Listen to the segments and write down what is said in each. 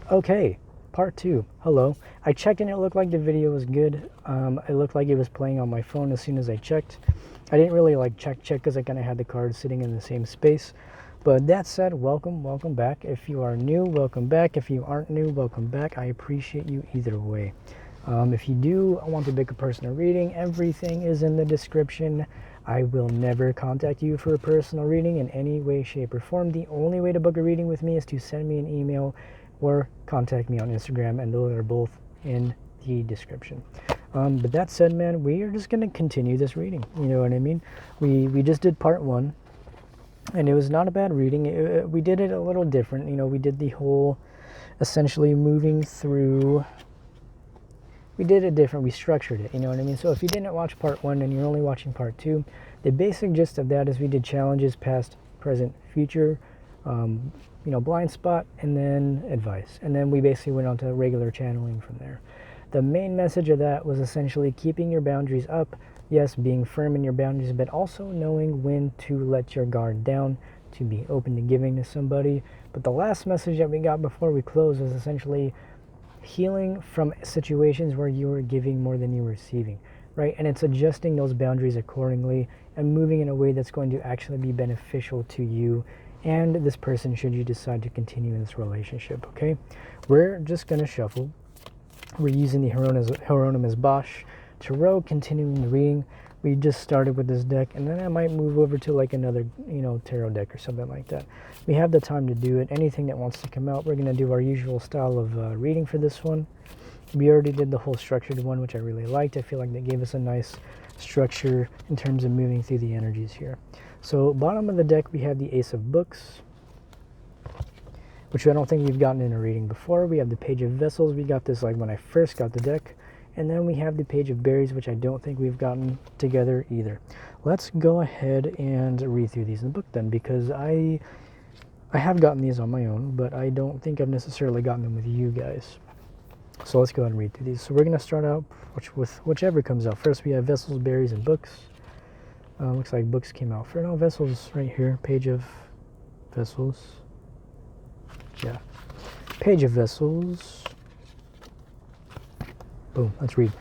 Okay, part two. Hello. I checked and it looked like the video was good. It looked like it was playing on my phone as soon as I checked. I didn't really like check because I kind of had the cards sitting in the same space. But that said, welcome back. If you are new, welcome back. If you aren't new, welcome back. I appreciate you either way. If you do want to book a personal reading, everything is in the description. I will never contact you for a personal reading in any way, shape, or form. The only way to book a reading with me is to send me an email or contact me on Instagram, and those are both in the description. But that said, man, we are just going to continue this reading. You know what I mean? We just did part one, and it was not a bad reading. We did it a little different. You know, we did the whole essentially moving through. We did it different. We structured it. You know what I mean? So if you didn't watch part one and you're only watching part two, the basic gist of that is we did challenges, past, present, future, blind spot, and then advice. And then we basically went on to regular channeling from there. The main message of that was essentially keeping your boundaries up. Yes, being firm in your boundaries, but also knowing when to let your guard down, to be open to giving to somebody. But the last message that we got before we close was essentially healing from situations where you were giving more than you were receiving, right? And it's adjusting those boundaries accordingly and moving in a way that's going to actually be beneficial to you and this person should you decide to continue in this relationship. Okay, we're just going to shuffle. We're using the Hieronymus Bosch Tarot, continuing the reading. We just started with this deck, and then I might move over to like another, tarot deck or something like that. We have the time to do it. Anything that wants to come out, we're going to do our usual style of reading for this one. We already did the whole structured one, which I really liked. I feel like that gave us a nice structure in terms of moving through the energies here. So bottom of the deck, we have the Ace of Books, which I don't think we've gotten in a reading before. We have the Page of Vessels. We got this like when I first got the deck. And then we have the Page of Berries, which I don't think we've gotten together either. Let's go ahead and read through these in the book then, because I have gotten these on my own, but I don't think I've necessarily gotten them with you guys. So let's go ahead and read through these. So we're going to start out with whichever comes out first. We have Vessels, Berries, and Books. Looks like Books came out first. No, Vessels right here. Page of Vessels. Yeah. Page of Vessels. Boom, let's read.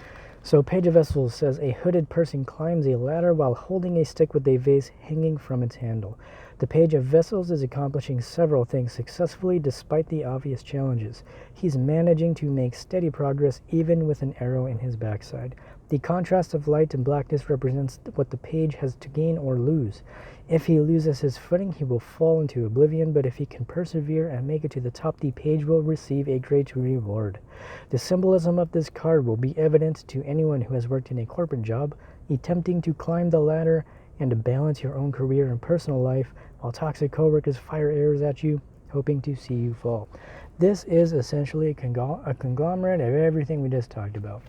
So Page of Vessels says, a hooded person climbs a ladder while holding a stick with a vase hanging from its handle. The Page of Vessels is accomplishing several things successfully despite the obvious challenges. He's managing to make steady progress even with an arrow in his backside. The contrast of light and blackness represents what the page has to gain or lose. If he loses his footing, he will fall into oblivion, but if he can persevere and make it to the top, the page will receive a great reward. The symbolism of this card will be evident to anyone who has worked in a corporate job, attempting to climb the ladder and to balance your own career and personal life, while toxic coworkers fire arrows at you, hoping to see you fall. This is essentially a conglomerate of everything we just talked about.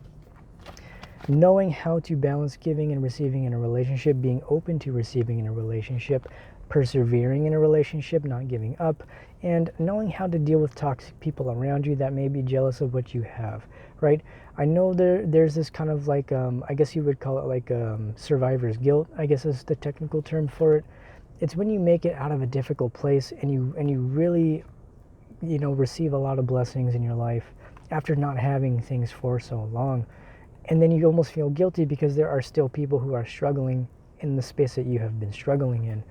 Knowing how to balance giving and receiving in a relationship, being open to receiving in a relationship, persevering in a relationship, not giving up, and knowing how to deal with toxic people around you that may be jealous of what you have, right? I know there's this kind of like, I guess you would call it like survivor's guilt, I guess is the technical term for it. It's when you make it out of a difficult place and you really, receive a lot of blessings in your life after not having things for so long. And then you almost feel guilty because there are still people who are struggling in the space that you have been struggling in.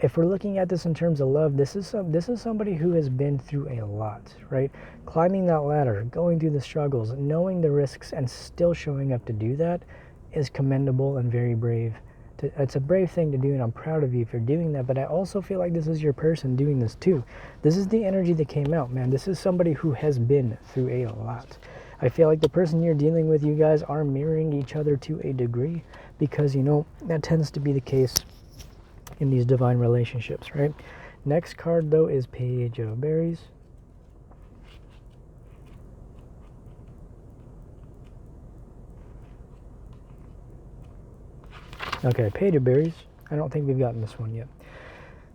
If we're looking at this in terms of love, this is somebody who has been through a lot, right? Climbing that ladder, going through the struggles, knowing the risks, and still showing up to do that is commendable and very brave. It's a brave thing to do, and I'm proud of you for doing that. But I also feel like this is your person doing this too. This is the energy that came out, man. This is somebody who has been through a lot. I feel like the person you're dealing with, you guys are mirroring each other to a degree, because that tends to be the case in these divine relationships, right? Next card though is Page of Berries. Okay, Page of Berries. I don't think we've gotten this one yet.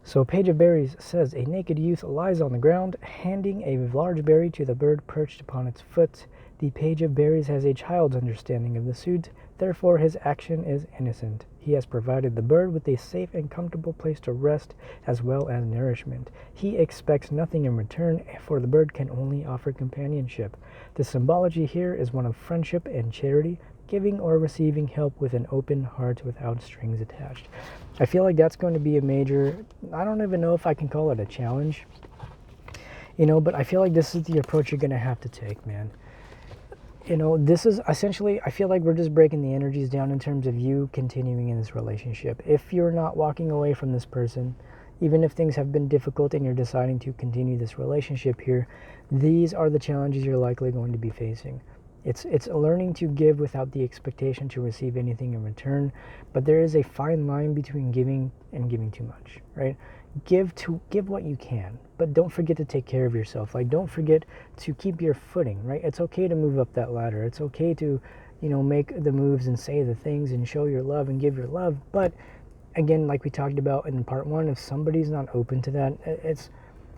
So Page of Berries says, a naked youth lies on the ground, handing a large berry to the bird perched upon its foot. The Page of Berries has a child's understanding of the suit, therefore his action is innocent. He has provided the bird with a safe and comfortable place to rest as well as nourishment. He expects nothing in return, for the bird can only offer companionship. The symbology here is one of friendship and charity, giving or receiving help with an open heart without strings attached. I feel like that's going to be a major, I don't even know if I can call it a challenge, but I feel like this is the approach you're going to have to take, man. This is essentially, I feel like we're just breaking the energies down in terms of you continuing in this relationship. If you're not walking away from this person, even if things have been difficult and you're deciding to continue this relationship here, these are the challenges you're likely going to be facing. It's learning to give without the expectation to receive anything in return, but there is a fine line between giving and giving too much, right? Give what you can, but don't forget to take care of yourself. Like, don't forget to keep your footing, right? It's okay to move up that ladder. It's okay to, make the moves and say the things and show your love and give your love. But again, like we talked about in part one, if somebody's not open to that,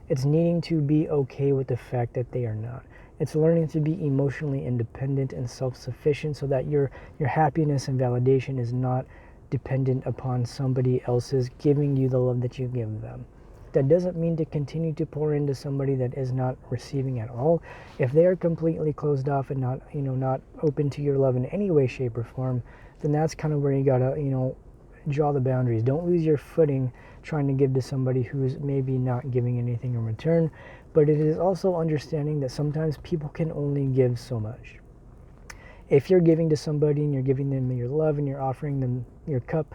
it's needing to be okay with the fact that they are not. It's learning to be emotionally independent and self-sufficient so that your happiness and validation is not dependent upon somebody else's giving you the love that you give them. That doesn't mean to continue to pour into somebody that is not receiving at all. If they are completely closed off and not open to your love in any way, shape, or form, then that's kind of where you gotta, draw the boundaries. Don't lose your footing trying to give to somebody who's maybe not giving anything in return. But it is also understanding that sometimes people can only give so much. If you're giving to somebody and you're giving them your love and you're offering them your cup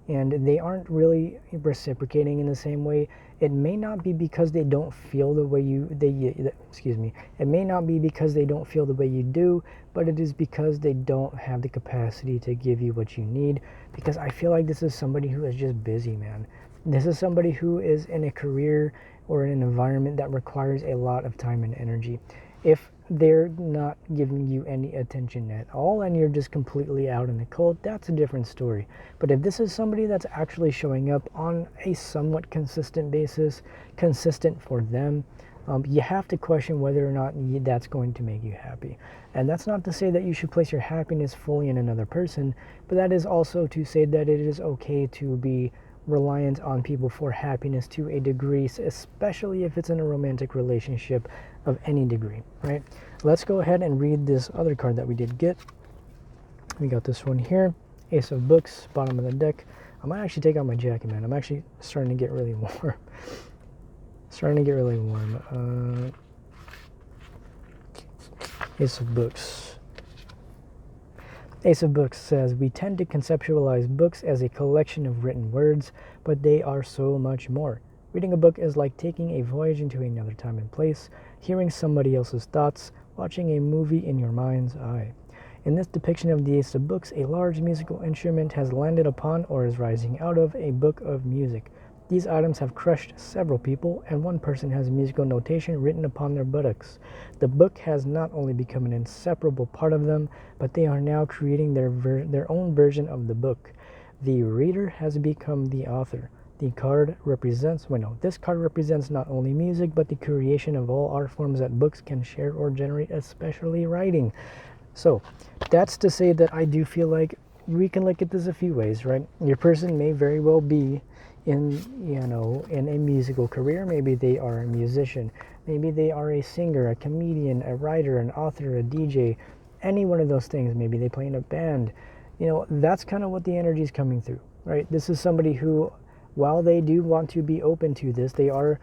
and they aren't really reciprocating in the same way, it may not be because they don't feel the way it may not be because they don't feel the way you do, but it is because they don't have the capacity to give you what you need. Because I feel like this is somebody who is just busy, man. This is somebody who is in a career or in an environment that requires a lot of time and energy. If they're not giving you any attention at all and you're just completely out in the cold, that's a different story. But if this is somebody that's actually showing up on a somewhat consistent basis, consistent for them, you have to question whether or not that's going to make you happy. And that's not to say that you should place your happiness fully in another person, but that is also to say that it is okay to be reliant on people for happiness to a degree, especially if it's in a romantic relationship of any degree, right? Let's go ahead and read this other card that we did get. We got this one here, Ace of Books, bottom of the deck. I might actually take out my jacket, man. I'm actually starting to get really warm. Ace of Books. Ace of Books says, we tend to conceptualize books as a collection of written words, but they are so much more. Reading a book is like taking a voyage into another time and place, hearing somebody else's thoughts, watching a movie in your mind's eye. In this depiction of the Ace of Books, a large musical instrument has landed upon or is rising out of a book of music. These items have crushed several people, and one person has musical notation written upon their buttocks. The book has not only become an inseparable part of them, but they are now creating their own version of the book. The reader has become the author. This card represents not only music, but the creation of all art forms that books can share or generate, especially writing. So, that's to say that I do feel like we can look at this a few ways, right? Your person may very well be in a musical career. Maybe they are a musician, maybe they are a singer, a comedian, a writer, an author, a DJ, any one of those things. Maybe they play in a band. That's kind of what the energy is coming through, right? This is somebody who, while they do want to be open to this, they are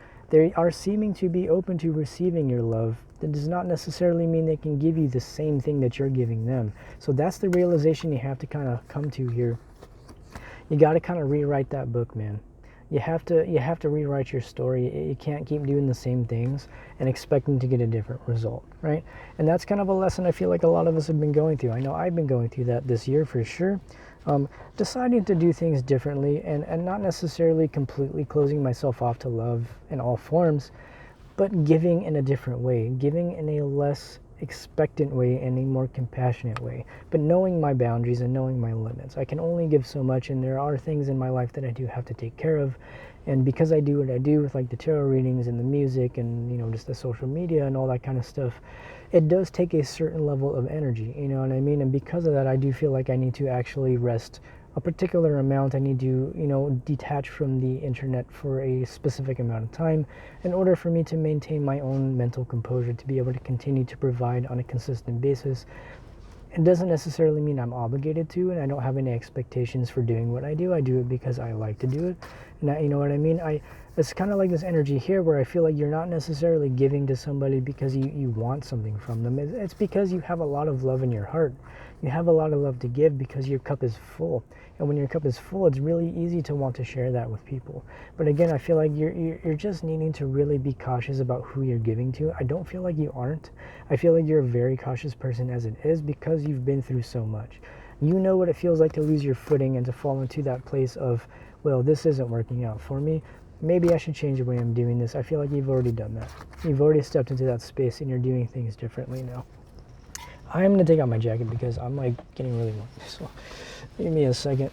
seeming to be open to receiving your love. That does not necessarily mean they can give you the same thing that you're giving them. So that's the realization you have to kind of come to here. You got to kind of rewrite that book, man. You have to rewrite your story. You can't keep doing the same things and expecting to get a different result, right? And that's kind of a lesson I feel like a lot of us have been going through. I know I've been going through that this year for sure. Deciding to do things differently and not necessarily completely closing myself off to love in all forms, but giving in a different way, giving in a less expectant way and a more compassionate way, but knowing my boundaries and knowing my limits. I can only give so much, and there are things in my life that I do have to take care of. And because I do what I do with like the tarot readings and the music and just the social media and all that kind of stuff, it does take a certain level of energy, you know what I mean? And because of that, I do feel like I need to actually rest a particular amount. I need to, detach from the internet for a specific amount of time in order for me to maintain my own mental composure, to be able to continue to provide on a consistent basis. It doesn't necessarily mean I'm obligated to, and I don't have any expectations for doing what I do. I do it because I like to do it. And you know what I mean? It's kind of like this energy here where I feel like you're not necessarily giving to somebody because you want something from them. It's because you have a lot of love in your heart. You have a lot of love to give because your cup is full. And when your cup is full, it's really easy to want to share that with people. But again, I feel like you're just needing to really be cautious about who you're giving to. I don't feel like you aren't. I feel like you're a very cautious person as it is because you've been through so much. You know what it feels like to lose your footing and to fall into that place of, well, this isn't working out for me. Maybe I should change the way I'm doing this. I feel like you've already done that. You've already stepped into that space and you're doing things differently now. I'm going to take out my jacket because I'm like getting really warm. So give me a second.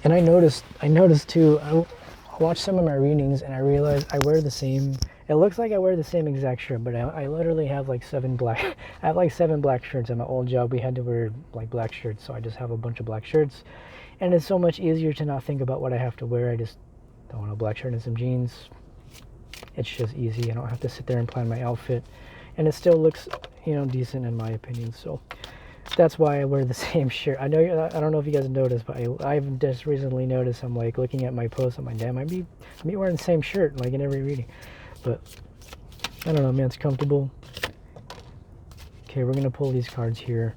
And I noticed too, I watched some of my readings and I realized I wear the same, it looks like I wear the same exact shirt, but I literally have like I have like 7 black shirts. At my old job, we had to wear like black shirts. So I just have a bunch of black shirts. And it's so much easier to not think about what I have to wear. I just don't want a black shirt and some jeans. It's just easy. I don't have to sit there and plan my outfit. And it still looks, decent in my opinion. So that's why I wear the same shirt. I don't know if you guys noticed, but I've just recently noticed, I'm like looking at my posts, I'm like, damn, I'd be wearing the same shirt like in every reading. But I don't know, man, it's comfortable. Okay, we're going to pull these cards here.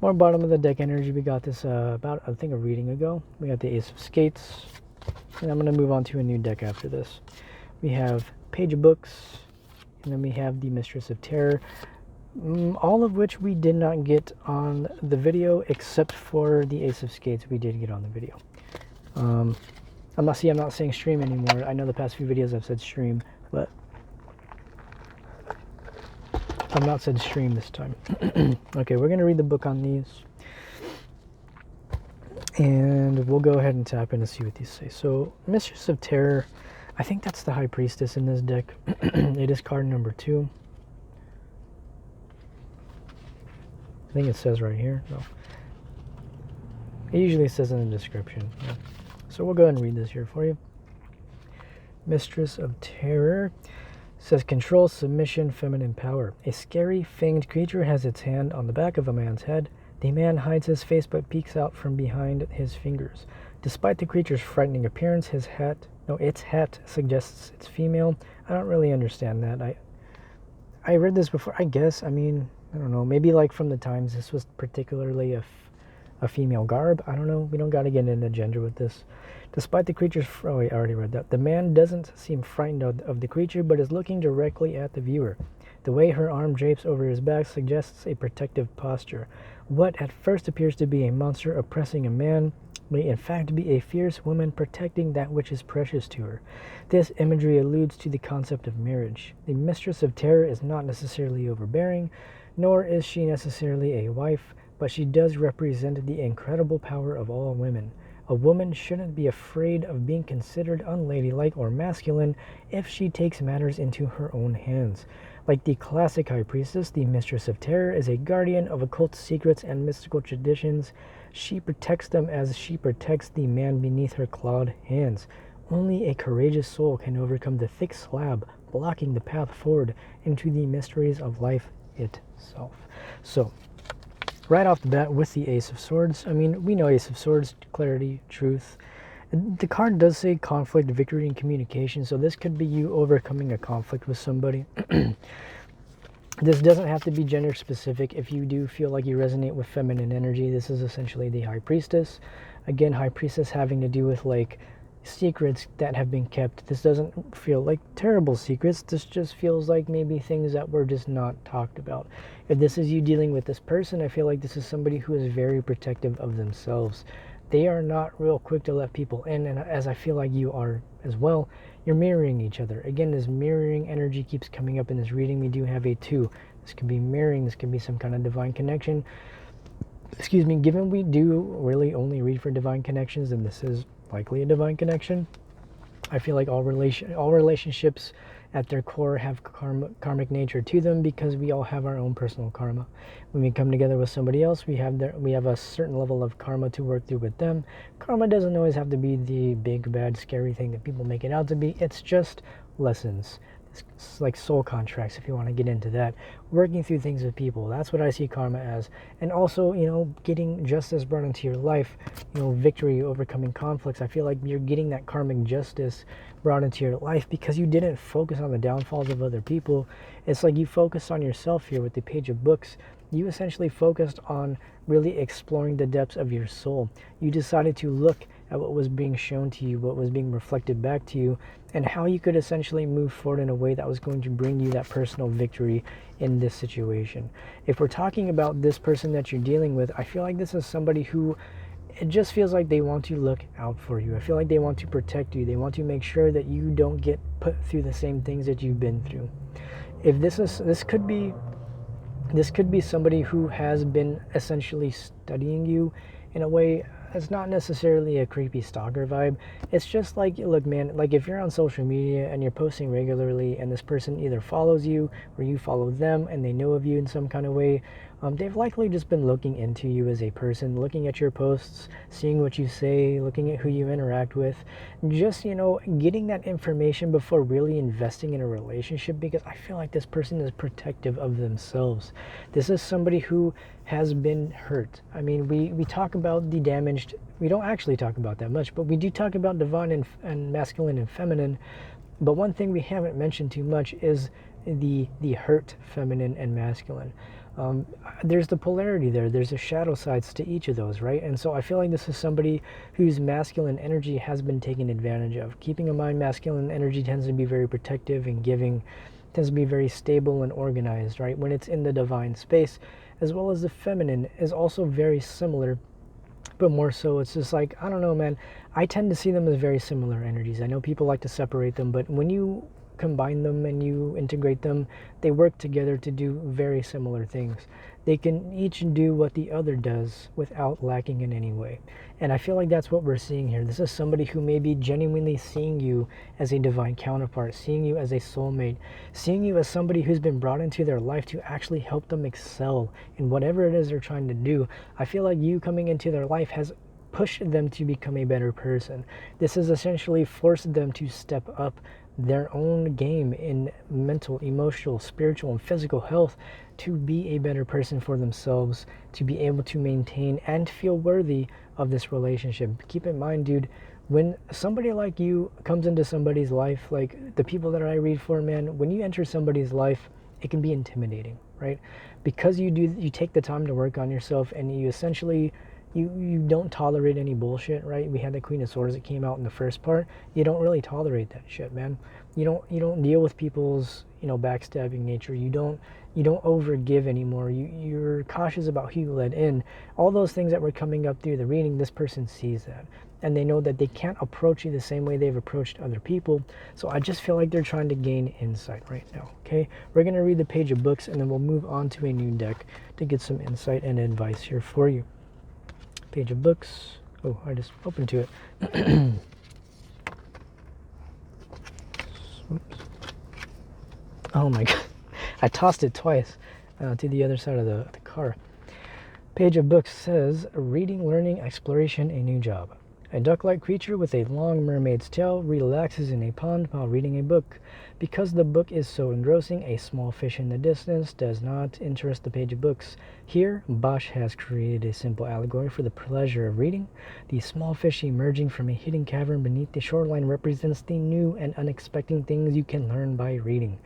More bottom of the deck energy. We got this about, I think, a reading ago. We got the Ace of Skates. And I'm going to move on to a new deck after this. We have Page of Books. And then we have the Mistress of Terror. All of which we did not get on the video, except for the Ace of Skates we did get on the video. I'm not saying stream anymore. I know the past few videos I've said stream, but I've not said stream this time. Okay, we're going to read the book on these. And we'll go ahead and tap in to see what these say. So, Mistress of Terror, I think that's the High Priestess in this deck. It is card number 2. I think it says right here. No. It usually says in the description. Yeah. So we'll go ahead and read this here for you. Mistress of Terror says control, submission, feminine power. A scary, fanged creature has its hand on the back of a man's head. The man hides his face but peeks out from behind his fingers. Despite the creature's frightening appearance, its hat suggests it's female. I don't really understand that. I read this before, I guess. I mean, I don't know. Maybe like from the times this was particularly a female garb. I don't know. We don't got to get into gender with this. Despite the creature's... Oh, wait, I already read that. The man doesn't seem frightened of the creature, but is looking directly at the viewer. The way her arm drapes over his back suggests a protective posture. What at first appears to be a monster oppressing a man may in fact be a fierce woman protecting that which is precious to her. This imagery alludes to the concept of marriage. The Mistress of Terror is not necessarily overbearing, nor is she necessarily a wife, but she does represent the incredible power of all women. A woman shouldn't be afraid of being considered unladylike or masculine if she takes matters into her own hands. Like the classic High Priestess, the Mistress of Terror is a guardian of occult secrets and mystical traditions. She protects them as she protects the man beneath her clawed hands. Only a courageous soul can overcome the thick slab blocking the path forward into the mysteries of life itself. So, right off the bat with the Ace of Swords, I mean, we know Ace of Swords, clarity, truth. The card does say conflict, victory, and communication, so this could be you overcoming a conflict with somebody. This doesn't have to be gender specific. If you do feel like you resonate with feminine energy, this is essentially the High Priestess. Again, High Priestess having to do with like secrets that have been kept. This doesn't feel like terrible secrets. This just feels like maybe things that were just not talked about. If this is you dealing with this person, I feel like this is somebody who is very protective of themselves. They are not real quick to let people in, and as I feel like you are as well, you're mirroring each other. Again, this mirroring energy keeps coming up in this reading. We do have a 2. This could be mirroring. This could be some kind of divine connection. Excuse me, given we do really only read for divine connections, and this is likely a divine connection, I feel like all relationships at their core have karmic nature to them, because we all have our own personal karma. When we come together with somebody else, we have a certain level of karma to work through with them. Karma doesn't always have to be the big, bad, scary thing that people make it out to be. It's just lessons. It's like soul contracts, if you want to get into that. Working through things with people. That's what I see karma as. And also, getting justice brought into your life, victory, overcoming conflicts. I feel like you're getting that karmic justice brought into your life because you didn't focus on the downfalls of other people. It's like you focused on yourself here with the page of books. You essentially focused on really exploring the depths of your soul. You decided to look at what was being shown to you, what was being reflected back to you, and how you could essentially move forward in a way that was going to bring you that personal victory in this situation. If we're talking about this person that you're dealing with, I feel like this is somebody who, it just feels like they want to look out for you. I feel like they want to protect you. They want to make sure that you don't get put through the same things that you've been through. If this could be somebody who has been essentially studying you in a way. It's not necessarily a creepy stalker vibe. It's just like, look, man, like if you're on social media and you're posting regularly and this person either follows you or you follow them and they know of you in some kind of way, they've likely just been looking into you as a person, looking at your posts, seeing what you say, looking at who you interact with, just, getting that information before really investing in a relationship, because I feel like this person is protective of themselves. This is somebody who has been hurt. I mean, we talk about the damaged, we don't actually talk about that much, but we do talk about divine and masculine and feminine. But one thing we haven't mentioned too much is the hurt feminine and masculine. There's the polarity there. There's the shadow sides to each of those, right? And so I feel like this is somebody whose masculine energy has been taken advantage of. Keeping in mind, masculine energy tends to be very protective and giving, tends to be very stable and organized, right? When it's in the divine space, as well as the feminine is also very similar, but more so it's just like, I don't know, man. I tend to see them as very similar energies. I know people like to separate them, but when you combine them and you integrate them, they work together to do very similar things. They can each do what the other does without lacking in any way. And I feel like that's what we're seeing here. This is somebody who may be genuinely seeing you as a divine counterpart, seeing you as a soulmate, seeing you as somebody who's been brought into their life to actually help them excel in whatever it is they're trying to do. I feel like you coming into their life has pushed them to become a better person. This has essentially forced them to step up their own game in mental, emotional, spiritual, and physical health to be a better person for themselves, to be able to maintain and feel worthy of this relationship. Keep in mind, dude, when somebody like you comes into somebody's life, like the people that I read for, man, when you enter somebody's life, it can be intimidating, right? Because you take the time to work on yourself, and you essentially you don't tolerate any bullshit, right? We had the Queen of Swords that came out in the first part. You don't really tolerate that shit, man. You don't deal with people's, backstabbing nature. You don't overgive anymore. You're cautious about who you let in. All those things that were coming up through the reading, this person sees that. And they know that they can't approach you the same way they've approached other people. So I just feel like they're trying to gain insight right now, okay? We're going to read the page of books, and then we'll move on to a new deck to get some insight and advice here for you. Page of books. Oh, I just opened to it. Oops. Oh my god. I tossed it twice to the other side of the car. Page of books says, reading, learning, exploration, a new job. A duck-like creature with a long mermaid's tail relaxes in a pond while reading a book. Because the book is so engrossing, a small fish in the distance does not interest the page of books. Here, Bosch has created a simple allegory for the pleasure of reading. The small fish emerging from a hidden cavern beneath the shoreline represents the new and unexpected things you can learn by reading.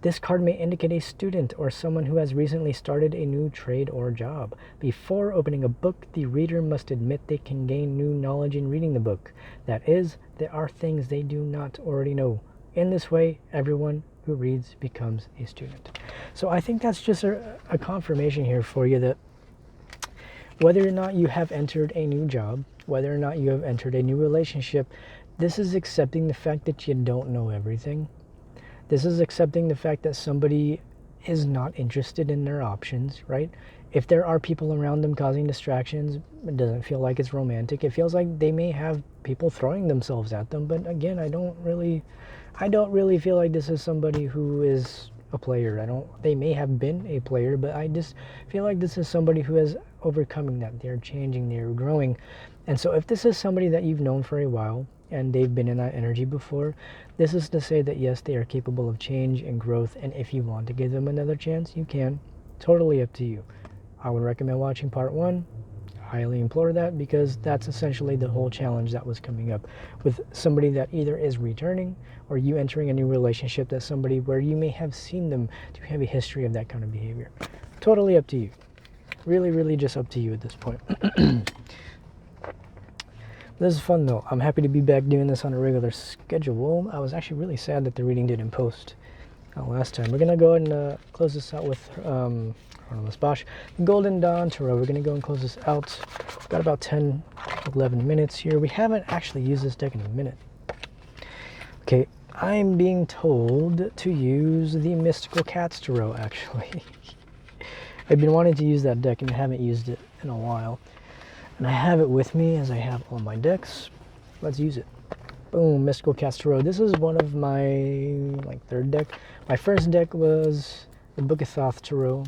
This card may indicate a student or someone who has recently started a new trade or job. Before opening a book, the reader must admit they can gain new knowledge in reading the book. That is, there are things they do not already know. In this way, everyone who reads becomes a student. So I think that's just a confirmation here for you that whether or not you have entered a new job, whether or not you have entered a new relationship, this is accepting the fact that you don't know everything. This is accepting the fact that somebody is not interested in their options, right? If there are people around them causing distractions, it doesn't feel like it's romantic. It feels like they may have people throwing themselves at them, but again, I don't I don't really feel like this is somebody who is a player. They may have been a player, but I just feel like this is somebody who is overcoming that. They're changing, they're growing. And so if this is somebody that you've known for a while and they've been in that energy before, this is to say that yes, they are capable of change and growth. And if you want to give them another chance, you can. Totally up to you. I would recommend watching part 1. Highly implore that, because that's essentially the whole challenge that was coming up with somebody that either is returning or you entering a new relationship, that's somebody where you may have seen them to have a history of that kind of behavior. Totally up to you. Really, really just up to you at this point. This is fun though. I'm happy to be back doing this on a regular schedule. I was actually really sad that the reading didn't post last time. We're gonna go ahead and close this out with the Golden Dawn Tarot. We're gonna go and close this out. Got about 10-11 minutes here. We haven't actually used this deck in a minute. Okay, I'm being told to use the Mystical Cats Tarot, actually. I've been wanting to use that deck and I haven't used it in a while. And I have it with me as I have all my decks. Let's use it. Boom, Mystical Cats Tarot. This is one of my third deck. My first deck was the Book of Thoth Tarot.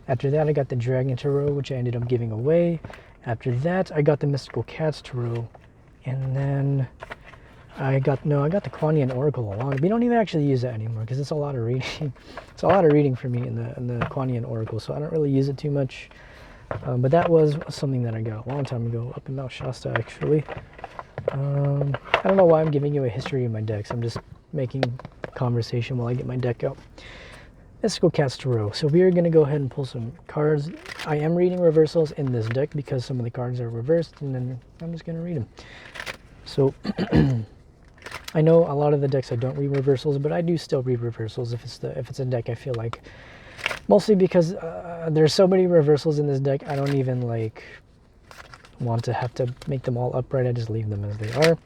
After that, I got the Dragon Tarot, which I ended up giving away. After that, I got the Mystical Cats Tarot. And then I got the Kuan Yin Oracle along. We don't even actually use that anymore because it's a lot of reading. It's a lot of reading for me in the Kuan Yin Oracle, so I don't really use it too much. But that was something that I got a long time ago up in Mount Shasta, actually. I don't know why I'm giving you a history of my decks. I'm just making conversation while I get my deck out. Mystical Cats Tarot. So we are going to go ahead and pull some cards. I am reading reversals in this deck because some of the cards are reversed, and then I'm just going to read them. So I know a lot of the decks I don't read reversals, but I do still read reversals if it's a deck I feel like. Mostly because there's so many reversals in this deck, I don't even want to have to make them all upright. I just leave them as they are.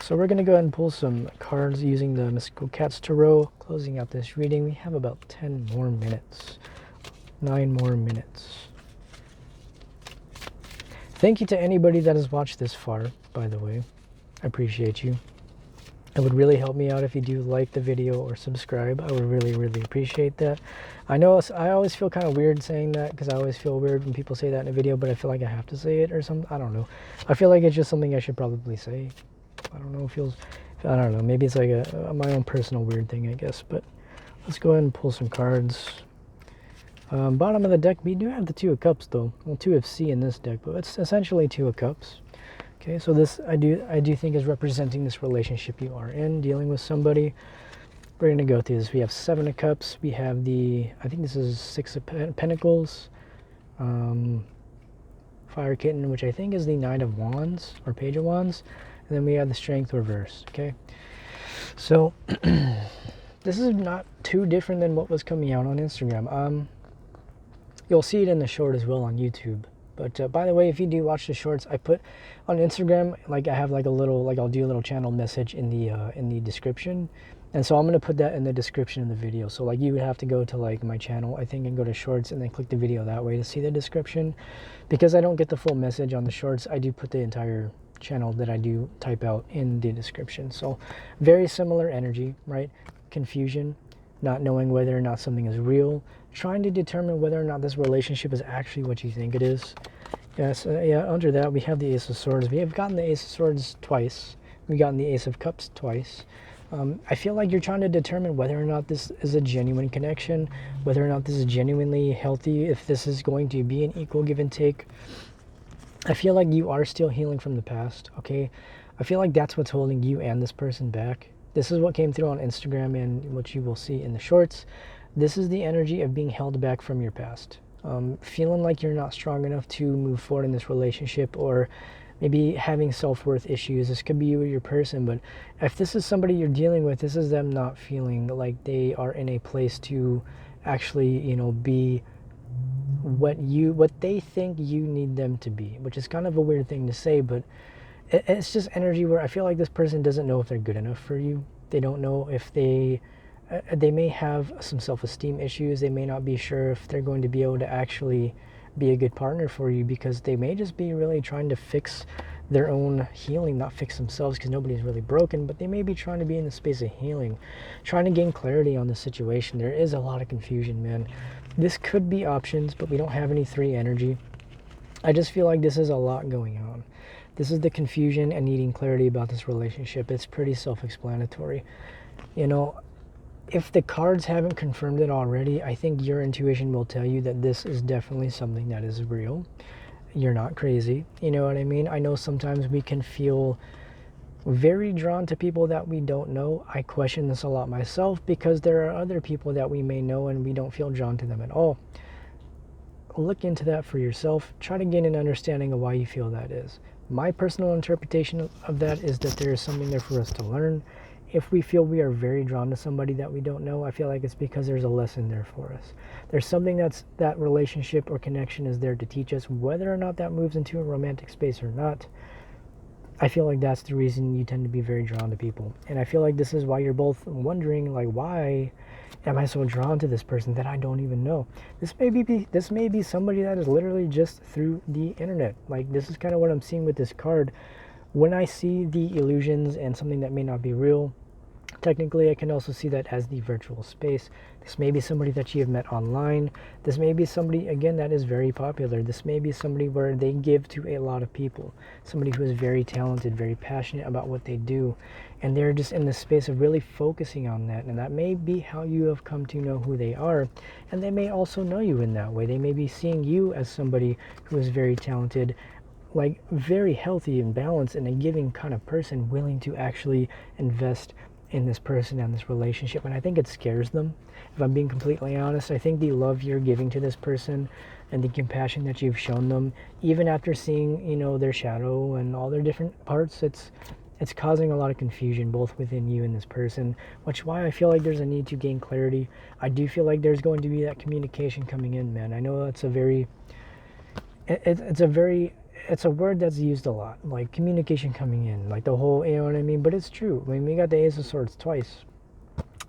So we're going to go ahead and pull some cards using the Mystical Cats Tarot. Closing out this reading, we have about 10 more minutes. 9 more minutes. Thank you to anybody that has watched this far, by the way. I appreciate you. It would really help me out if you do like the video or subscribe. I would really, really appreciate that. I know I always feel kind of weird saying that because I always feel weird when people say that in a video, but I feel like I have to say it or something. I don't know. I feel like it's just something I should probably say. I don't know. I don't know. Maybe it's like my own personal weird thing, I guess. But let's go ahead and pull some cards. Bottom of the deck, we do have the Two of Cups, though. Well, 2 of C in this deck, but it's essentially 2 of Cups. Okay, so this I do think is representing this relationship you are in, dealing with somebody. We're gonna go through this. We have 7 of Cups. We have I think this is 6 of Pentacles. Fire Kitten, which I think is the Knight of Wands or Page of Wands. And then we have the Strength reversed. Okay, so this is not too different than what was coming out on Instagram. You'll see it in the short as well on YouTube. But by the way, if you do watch the shorts, I put on Instagram, I have a little, I'll do a little channel message in the description. And so I'm going to put that in the description of the video. So you would have to go to my channel, I think, and go to shorts and then click the video that way to see the description. Because I don't get the full message on the shorts, I do put the entire channel that I do type out in the description. So very similar energy, right? Confusion, not knowing whether or not something is real, trying to determine whether or not this relationship is actually what you think it is. Yes, yeah, under that we have the Ace of Swords. We have gotten the Ace of Swords twice. We've gotten the Ace of Cups twice. I feel like you're trying to determine whether or not this is a genuine connection, whether or not this is genuinely healthy, if this is going to be an equal give and take. I feel like you are still healing from the past, okay? I feel like that's what's holding you and this person back. This is what came through on Instagram and what you will see in the shorts. This is the energy of being held back from your past. Feeling like you're not strong enough to move forward in this relationship, or maybe having self-worth issues. This could be you or your person, but if this is somebody you're dealing with, this is them not feeling like they are in a place to actually, be what they think you need them to be, which is kind of a weird thing to say, but it's just energy where I feel like this person doesn't know if they're good enough for you. They don't know if they may have some self-esteem issues. They may not be sure if they're going to be able to actually be a good partner for you, because they may just be really trying to fix their own healing, not fix themselves, because nobody's really broken, but they may be trying to be in the space of healing, trying to gain clarity on the situation. There is a lot of confusion, man. This could be options, but we don't have any 3 energy. I just feel like this is a lot going on. This is the confusion and needing clarity about this relationship. It's pretty self-explanatory. You know, if the cards haven't confirmed it already, I think your intuition will tell you that this is definitely something that is real. You're not crazy. You know what I mean? I know sometimes we can feel very drawn to people that we don't know. I question this a lot myself, because there are other people that we may know and we don't feel drawn to them at all. Look into that for yourself. Try to gain an understanding of why you feel that is. My personal interpretation of that is that there is something there for us to learn. If we feel we are very drawn to somebody that we don't know, I feel like it's because there's a lesson there for us. There's something that relationship or connection is there to teach us, whether or not that moves into a romantic space or not. I feel like that's the reason you tend to be very drawn to people. And I feel like this is why you're both wondering, like, why am I so drawn to this person that I don't even know? This may be somebody that is literally just through the internet. Like, this is kind of what I'm seeing with this card. When I see the illusions and something that may not be real, technically I can also see that as the virtual space. This may be somebody that you have met online. This may be somebody, again, that is very popular. This may be somebody where they give to a lot of people. Somebody who is very talented, very passionate about what they do. And they're just in the space of really focusing on that. And that may be how you have come to know who they are. And they may also know you in that way. They may be seeing you as somebody who is very talented, like very healthy and balanced and a giving kind of person, willing to actually invest in this person and this relationship. And I think it scares them, if I'm being completely honest. I think the love you're giving to this person and the compassion that you've shown them, even after seeing, you know, their shadow and all their different parts, it's causing a lot of confusion both within you and this person, which is why I feel like there's a need to gain clarity. I do feel like there's going to be that communication coming in, man. I know it's a very it's a word that's used a lot, like communication coming in, like the whole, you know what I mean? But it's true. I mean, we got the Ace of Swords twice.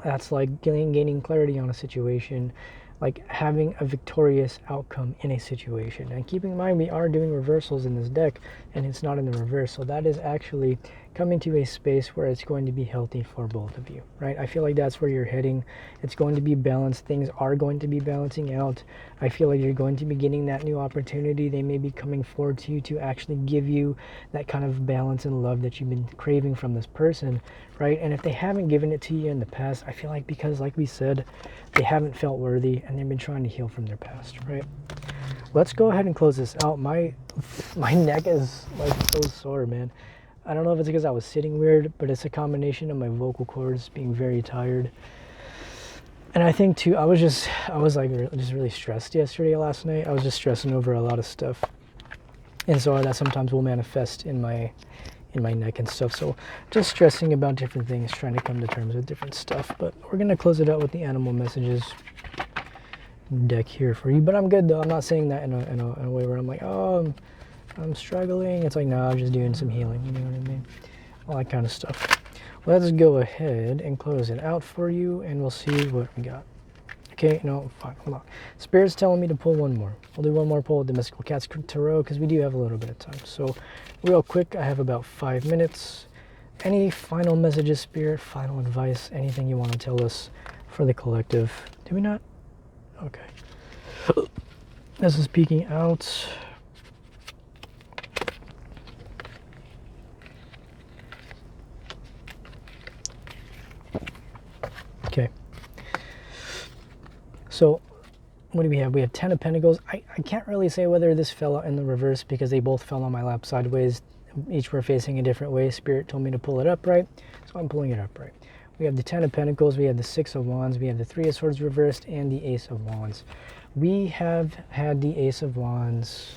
That's like gaining clarity on a situation, like having a victorious outcome in a situation. And keeping in mind, we are doing reversals in this deck, and it's not in the reverse. So that is actually coming to a space where it's going to be healthy for both of you, right? I feel like that's where you're heading. It's going to be balanced. Things are going to be balancing out. I feel like you're going to be getting that new opportunity. They may be coming forward to you to actually give you that kind of balance and love that you've been craving from this person, right? And if they haven't given it to you in the past, I feel like because, like we said, they haven't felt worthy and they've been trying to heal from their past, right? Let's go ahead and close this out. My neck is like so sore, man. I don't know if it's because I was sitting weird, but it's a combination of my vocal cords being very tired. And I think too, I was just really stressed last night. I was just stressing over a lot of stuff. And so that sometimes will manifest in my neck and stuff. So just stressing about different things, trying to come to terms with different stuff. But we're going to close it out with the animal messages deck here for you. But I'm good though. I'm not saying that in a way where I'm like, oh, I'm struggling. It's like, no, I'm just doing some healing. You know what I mean? All that kind of stuff. Let's go ahead and close it out for you, and we'll see what we got. Okay, no, fine, hold on. Spirit's telling me to pull one more. We'll do one more pull with the Mystical Cats Tarot, because we do have a little bit of time. So, real quick, I have about 5 minutes. Any final messages, Spirit, final advice, anything you want to tell us for the collective? Do we not? Okay. This is peeking out. Okay. So, what do we have? We have 10 of Pentacles. I can't really say whether this fell out in the reverse because they both fell on my lap sideways. Each were facing a different way. Spirit told me to pull it upright, so I'm pulling it upright. We have the 10 of Pentacles, we have the 6 of Wands, we have the 3 of Swords reversed, and the Ace of Wands. We have had the Ace of Wands.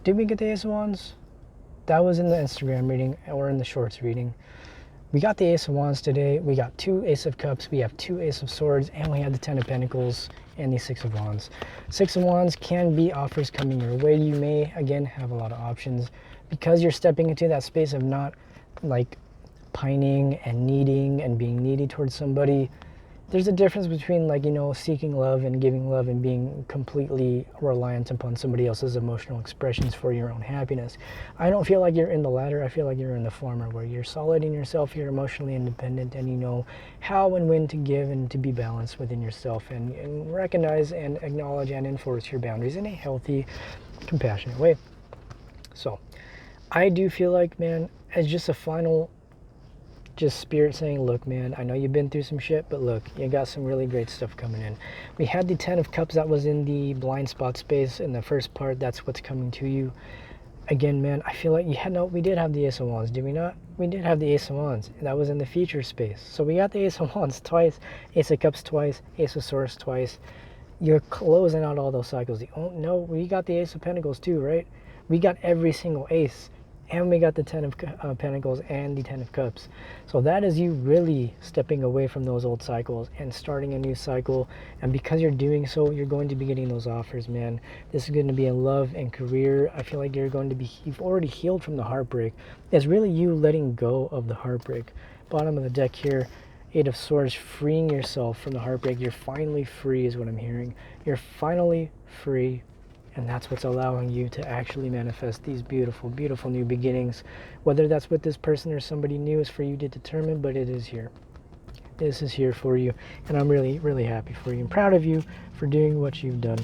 Did we get the Ace of Wands? That was in the Instagram reading or in the Shorts reading. We got the Ace of Wands today. We got 2 Ace of Cups. We have 2 Ace of Swords. And we had the 10 of Pentacles and the 6 of Wands. 6 of Wands can be offers coming your way. You may, again, have a lot of options. Because you're stepping into that space of not, like, pining and needing and being needy towards somebody. there's a difference between, like, you know, seeking love and giving love and being completely reliant upon somebody else's emotional expressions for your own happiness. I don't feel like you're in the latter. I feel like you're in the former, where you're solid in yourself, you're emotionally independent, and you know how and when to give and to be balanced within yourself, and recognize and acknowledge and enforce your boundaries in a healthy, compassionate way. So I do feel like, man, as just a final, just spirit saying, look, man, I know you've been through some shit, but look, you got some really great stuff coming in. We had the 10 of cups that was in the blind spot space in the first part. That's what's coming to you. Again, man, I feel like we did have the ace of wands, did we not? We did have the ace of wands, and that was in the future space. So we got the ace of wands twice, ace of cups twice, ace of swords twice. You're closing out all those cycles. Oh no, we got the ace of pentacles too, right? We got every single ace, and we got the 10 of pentacles and the 10 of cups. So that is you really stepping away from those old cycles and starting a new cycle. And because you're doing so, you're going to be getting those offers, man. This is going to be in love and career. I feel like you've already healed from the heartbreak. It's really you letting go of the heartbreak. Bottom of the deck here, 8 of swords, freeing yourself from the heartbreak. You're finally free is what I'm hearing. You're finally free. And that's what's allowing you to actually manifest these beautiful, beautiful new beginnings. Whether that's with this person or somebody new is for you to determine, but it is here. This is here for you. And I'm really, really happy for you. I'm proud of you for doing what you've done.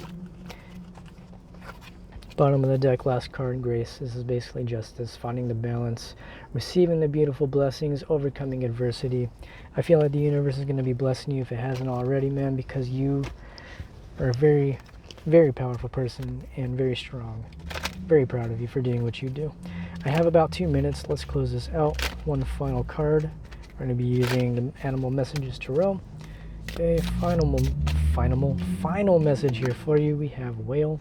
Bottom of the deck, last card, grace. This is basically justice, finding the balance, receiving the beautiful blessings, overcoming adversity. I feel like the universe is going to be blessing you if it hasn't already, man, because you are a very, very powerful person and very strong. Very proud of you for doing what you do. I have about 2 minutes. Let's close this out. One final card. We're going to be using the Animal Messages Tarot. Okay, final message here for you. We have Whale.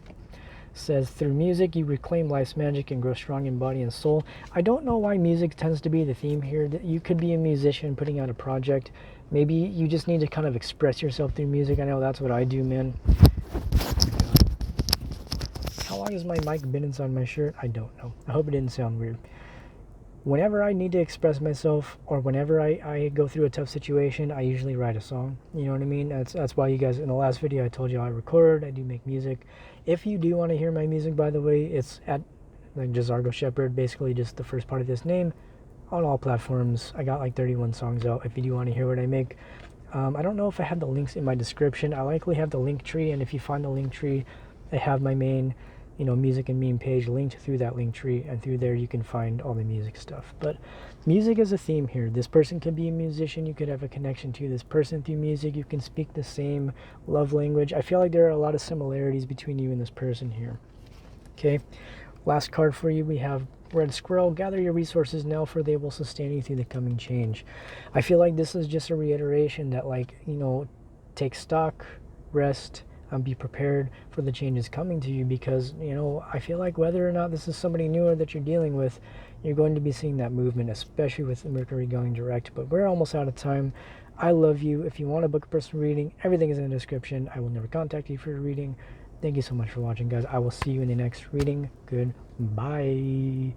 Says, through music you reclaim life's magic and grow strong in body and soul. I don't know why music tends to be the theme here. You could be a musician putting out a project. Maybe you just need to kind of express yourself through music. I know that's what I do, man. How long has my mic been inside my shirt? I don't know. I hope it didn't sound weird. Whenever I need to express myself, or whenever I go through a tough situation, I usually write a song. You know what I mean? That's why you guys, in the last video I told you I record, I do make music. If you do want to hear my music, by the way, it's at like JStarotservice, basically just the first part of this name, on all platforms. I got like 31 songs out if you do want to hear what I make. I don't know if I have the links in my description. I likely have the link tree, and if you find the link tree, I have my main, you know, music and meme page linked through that link tree, and through there you can find all the music stuff. But music is a theme here. This person could be a musician. You could have a connection to this person through music. You can speak the same love language. I feel like there are a lot of similarities between you and this person here. Okay, last card for you, we have Red Squirrel. Gather your resources now, for they will sustain you through the coming change. I feel like this is just a reiteration that, like, you know, take stock, rest, be prepared for the changes coming to you, because, you know, I feel like whether or not this is somebody newer that you're dealing with, you're going to be seeing that movement, especially with Mercury going direct. But we're almost out of time. I love you. If you want to book a personal reading, everything is in the description. I will never contact you for a reading. Thank you so much for watching, guys. I will see you in the next reading. Goodbye.